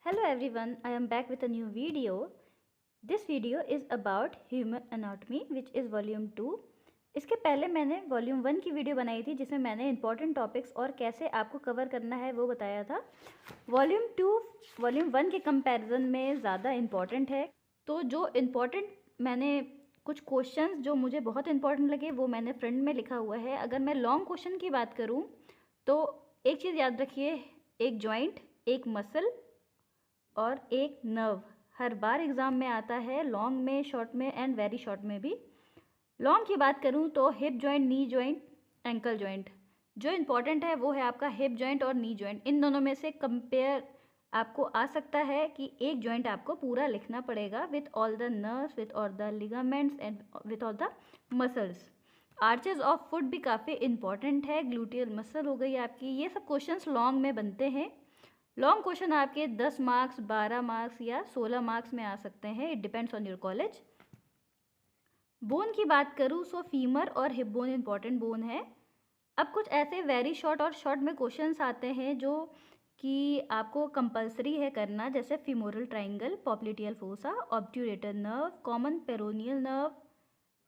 Hello everyone, I am back with a new video. This video is about human anatomy which is volume 2. इसके पहले मैंने volume 1 की video बनाई थी जिसमें मैंने इंपॉर्टेंट टॉपिक्स और कैसे आपको कवर करना है वो बताया था। वॉल्यूम 2 वॉल्यूम 1 के कंपैरिजन में ज़्यादा इम्पॉर्टेंट है। तो जो इम्पॉर्टेंट मैंने कुछ क्वेश्चंस जो मुझे बहुत इम्पॉर्टेंट लगे वो मैंने फ्रंट में लिखा हुआ है। अगर मैं लॉन्ग क्वेश्चन की बात करूँ तो एक चीज़ याद रखिए, एक जॉइंट, एक मसल और एक नर्व हर बार एग्ज़ाम में आता है, लॉन्ग में, शॉर्ट में एंड वेरी शॉर्ट में भी। लॉन्ग की बात करूं तो hip joint, knee joint, ankle joint. जो इम्पॉर्टेंट है वो है आपका हिप जॉइंट और नी जॉइंट। इन दोनों में से कंपेयर आपको आ सकता है कि एक जॉइंट आपको पूरा लिखना पड़ेगा with all the nerves, with all the ligaments and with all the muscles. Arches of foot भी काफ़ी इंपॉर्टेंट है, ग्लूटियल मसल हो गई आपकी। ये सब क्वेश्चंस लॉन्ग में बनते हैं। लॉन्ग क्वेश्चन आपके 10 मार्क्स, 12 मार्क्स या 16 मार्क्स में आ सकते हैं, it depends on your college. Bone की बात करूँ सो फीमर और हिप बोन इंपॉर्टेंट बोन है। अब कुछ ऐसे वेरी शॉर्ट और शॉर्ट में क्वेश्चंस आते हैं जो कि आपको कंपलसरी है करना, जैसे femoral triangle, popliteal fossa, obturator nerve, common peroneal nerve,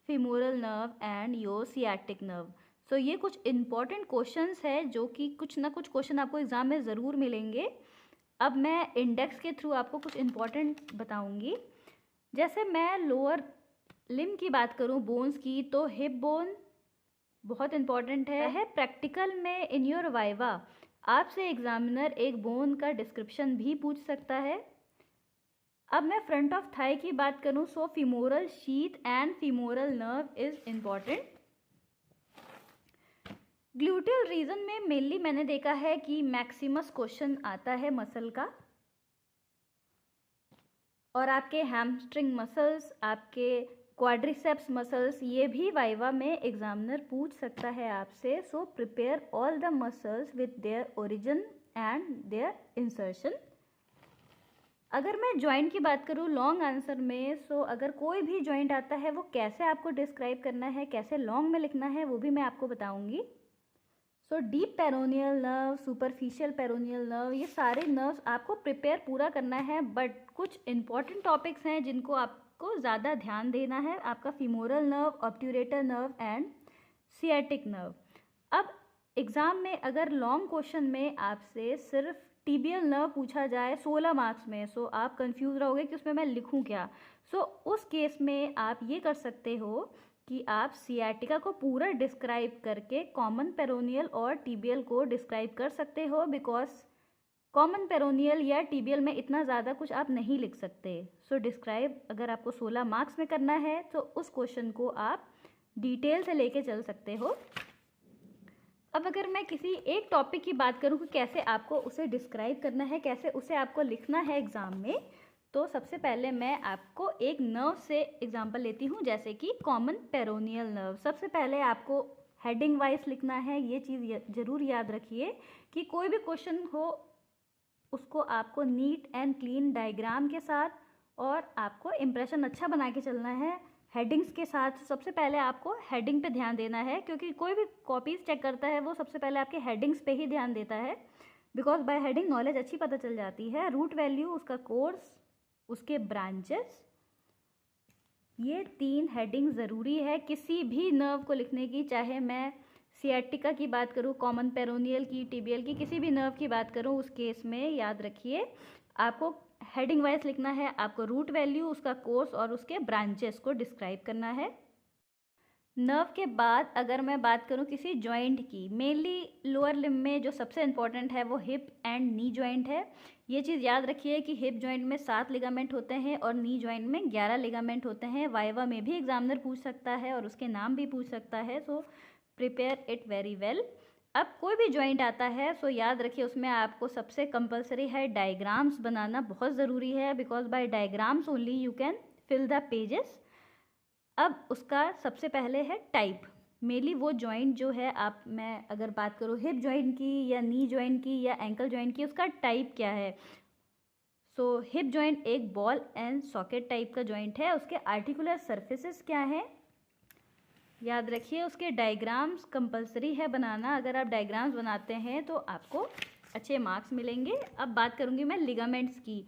femoral nerve and your sciatic nerve. So ये कुछ इंपॉर्टेंट क्वेश्चंस है जो कि कुछ ना कुछ क्वेश्चन आपको एग्जाम में ज़रूर मिलेंगे। अब मैं इंडेक्स के थ्रू आपको कुछ इंपॉर्टेंट बताऊंगी। जैसे मैं लोअर लिम्ब की बात करूं बोन्स की, तो हिप बोन बहुत इंपॉर्टेंट है। प्रैक्टिकल में इन योर वाइवा आपसे एग्जामिनर एक बोन का डिस्क्रिप्शन भी पूछ सकता है। अब मैं फ्रंट ऑफ थाई की बात करूं so femoral sheath and femoral nerve is important. Gluteal region में मेनली मैंने देखा है कि मैक्सिमस क्वेश्चन आता है मसल का, और आपके हैमस्ट्रिंग मसल्स, आपके क्वाड्रिसेप्स मसल्स, ये भी वाइवा में एग्जामिनर पूछ सकता है आपसे। So prepare all the muscles with their origin and their insertion. अगर मैं जॉइंट की बात करूँ लॉन्ग आंसर में, सो अगर कोई भी जॉइंट आता है वो कैसे आपको डिस्क्राइब करना है, कैसे लॉन्ग में लिखना है, वो भी मैं आपको बताऊंगी। So deep peroneal nerve, superficial peroneal nerve, ये सारे नर्व्स आपको प्रिपेयर पूरा करना है। बट कुछ इंपॉर्टेंट टॉपिक्स हैं जिनको आपको ज़्यादा ध्यान देना है, आपका femoral nerve, obturator nerve and sciatic nerve. अब एग्ज़ाम में अगर लॉन्ग क्वेश्चन में आपसे सिर्फ टीबियल नर्व पूछा जाए 16 मार्क्स में, सो आप कंफ्यूज रहोगे कि उसमें मैं लिखूं क्या। सो उस केस में आप ये कर सकते हो कि आप सियाटिका को पूरा डिस्क्राइब करके कॉमन पेरोनियल और टीबियल को डिस्क्राइब कर सकते हो, बिकॉज कॉमन पेरोनियल या टीबियल में इतना ज़्यादा कुछ आप नहीं लिख सकते। सो डिस्क्राइब अगर आपको 16 मार्क्स में करना है तो उस क्वेश्चन को आप डिटेल से लेके चल सकते हो। अब अगर मैं किसी एक टॉपिक की बात करूँ कि कैसे आपको उसे डिस्क्राइब करना है, कैसे उसे आपको लिखना है एग्ज़ाम में, तो सबसे पहले मैं आपको एक नर्व से एग्जांपल लेती हूँ, जैसे कि कॉमन पेरोनियल नर्व। सबसे पहले आपको हेडिंग वाइज लिखना है। ये चीज़ ज़रूर याद रखिए कि कोई भी क्वेश्चन हो उसको आपको नीट एंड क्लीन डायग्राम के साथ और आपको इम्प्रेशन अच्छा बना के चलना है हेडिंग्स के साथ। सबसे पहले आपको हेडिंग पे ध्यान देना है, क्योंकि कोई भी कॉपीज चेक करता है वो सबसे पहले आपके हेडिंग्स पे ही ध्यान देता है, बिकॉज बाय हेडिंग नॉलेज अच्छी पता चल जाती है। रूट वैल्यू, उसका कोर्स, उसके ब्रांचेस, ये 3 हेडिंग ज़रूरी है किसी भी नर्व को लिखने की। चाहे मैं सियाटिका की बात करूँ, कॉमन पेरोनियल की, टीबियल की, किसी भी नर्व की बात करूँ, उस केस में याद रखिए आपको हेडिंग वाइज लिखना है। आपको रूट वैल्यू, उसका कोर्स और उसके ब्रांचेस को डिस्क्राइब करना है। नर्व के बाद अगर मैं बात करूं किसी जॉइंट की, मेनली लोअर लिम्ब में जो सबसे इंपॉर्टेंट है वो हिप एंड नी जॉइंट है। ये चीज़ याद रखिए कि हिप जॉइंट में 7 लिगामेंट होते हैं और नी जॉइंट में 11 लिगामेंट होते हैं। वाइवा में भी एग्जामिनर पूछ सकता है और उसके नाम भी पूछ सकता है, so prepare it very well. अब कोई भी जॉइंट आता है सो याद रखिए उसमें आपको सबसे कंपलसरी है डायग्राम्स बनाना, बहुत ज़रूरी है, because by diagrams only you can fill the pages. अब उसका सबसे पहले है टाइप। मेनली वो जॉइंट जो है, आप, मैं अगर बात करूँ हिप जॉइंट की या नी जॉइंट की या एंकल जॉइंट की, उसका टाइप क्या है। सो हिप जॉइंट एक बॉल एंड सॉकेट टाइप का जॉइंट है। उसके आर्टिकुलर सरफेसेस क्या हैं याद रखिए। उसके डायग्राम्स कंपलसरी है बनाना। अगर आप डायग्राम्स बनाते हैं तो आपको अच्छे मार्क्स मिलेंगे। अब बात करूँगी मैं लिगामेंट्स की।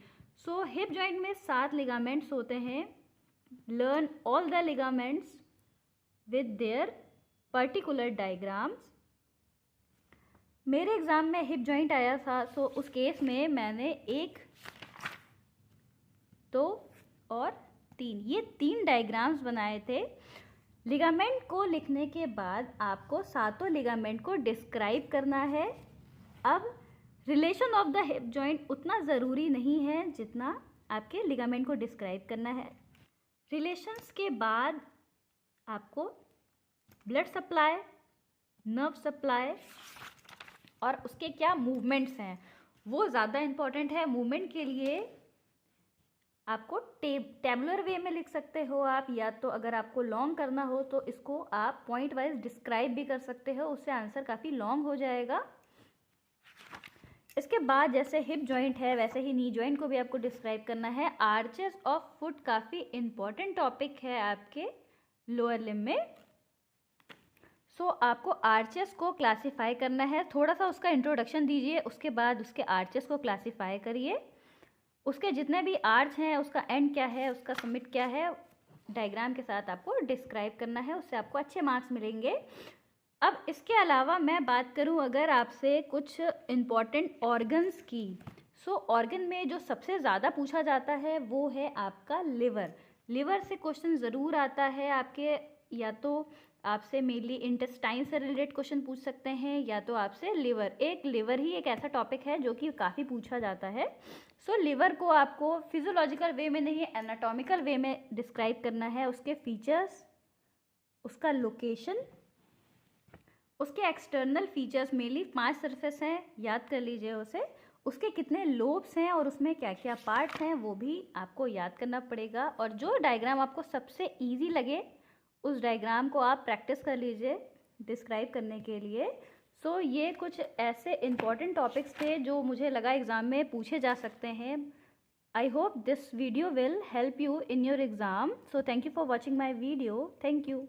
सो हिप जॉइंट में 7 लिगामेंट्स होते हैं। Learn all the ligaments with their particular diagrams. मेरे एग्ज़ाम में हिप जॉइंट आया था, सो उस केस में मैंने 1, 2 और 3 ये 3 डायग्राम्स बनाए थे। लिगामेंट को लिखने के बाद आपको सातों लिगामेंट को डिस्क्राइब करना है। अब relation of the hip joint उतना ज़रूरी नहीं है जितना आपके लिगामेंट को डिस्क्राइब करना है। रिलेशंस के बाद आपको ब्लड सप्लाई, नर्व सप्लाई और उसके क्या मूवमेंट्स हैं वो ज़्यादा इम्पॉर्टेंट है। मूवमेंट के लिए आपको टेबुलर वे में लिख सकते हो आप, या तो अगर आपको लॉन्ग करना हो तो इसको आप पॉइंट वाइज डिस्क्राइब भी कर सकते हो, उससे आंसर काफ़ी लॉन्ग हो जाएगा। इसके बाद जैसे हिप जॉइंट है वैसे ही नी जॉइंट को भी आपको डिस्क्राइब करना है। आर्चेस ऑफ फुट काफ़ी इम्पॉर्टेंट टॉपिक है आपके लोअर लिम्ब में। सो आपको आर्चेस को क्लासीफाई करना है। थोड़ा सा उसका इंट्रोडक्शन दीजिए, उसके बाद उसके आर्चेस को क्लासीफाई करिए। उसके जितने भी आर्च हैं उसका एंड क्या है, उसका समिट क्या है, डायग्राम के साथ आपको डिस्क्राइब करना है, उससे आपको अच्छे मार्क्स मिलेंगे। अब इसके अलावा मैं बात करूं अगर आपसे कुछ इम्पॉर्टेंट ऑर्गन्स की, सो ऑर्गन में जो सबसे ज़्यादा पूछा जाता है वो है आपका लिवर। लिवर से क्वेश्चन ज़रूर आता है आपके, या तो आपसे मेनली इंटेस्टाइन से रिलेटेड क्वेश्चन पूछ सकते हैं या तो आपसे लिवर ही एक ऐसा टॉपिक है जो कि काफ़ी पूछा जाता है। सो लिवर को आपको फिजियोलॉजिकल वे में नहीं, एनाटॉमिकल वे में डिस्क्राइब करना है। उसके फीचर्स, उसका लोकेशन, उसके एक्सटर्नल फीचर्स, मेनली 5 सरफेस हैं, याद कर लीजिए उसे। उसके कितने लोब्स हैं और उसमें क्या क्या पार्ट्स हैं वो भी आपको याद करना पड़ेगा। और जो डायग्राम आपको सबसे इजी लगे उस डायग्राम को आप प्रैक्टिस कर लीजिए डिस्क्राइब करने के लिए। सो ये कुछ ऐसे इम्पॉर्टेंट टॉपिक्स थे जो मुझे लगा एग्ज़ाम में पूछे जा सकते हैं। I hope this video will help you in your exam. So thank you for watching my video. Thank you.